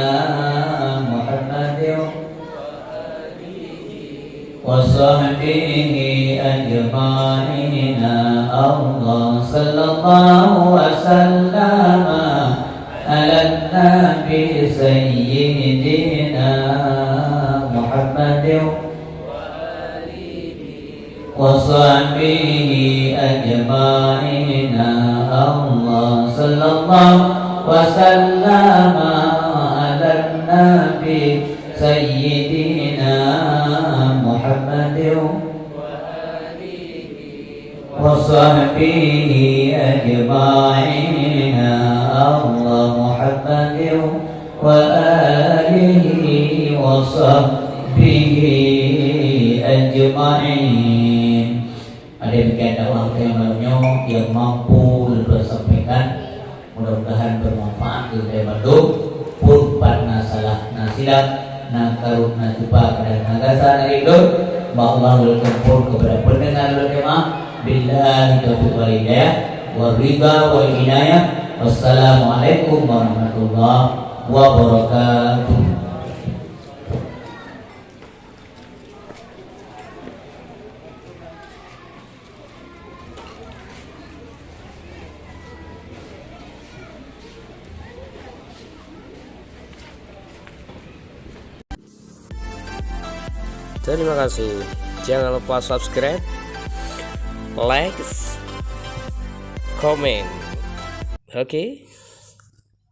Muhammadin wa sahbihi ajma'in. Allah sallallahu wa sallama ala nabi sayyidina Muhammadin wa sahbihi ajma'in. Allah sallallahu wa sallama ala nabi sayyidina Muhammadin wa sahbihi ajma'in. Allah Muhammadin wa alihi wa sahbihi ajma'in. Ada demikian dakwah yang malamnya yang mampu bersampaikan, mudah-mudahan bermanfaat untuk bandung pun partna salah nasilap na karut na jupa kadang nagasa na ridho. Allah berkumpul kepada pendengar berjemaah billahi taufiq wal hidayah wa ridha wal inayah Wassalamualaikum warahmatullahi wabarakatuh. Terima kasih. Jangan lupa subscribe, like, comment. Oke.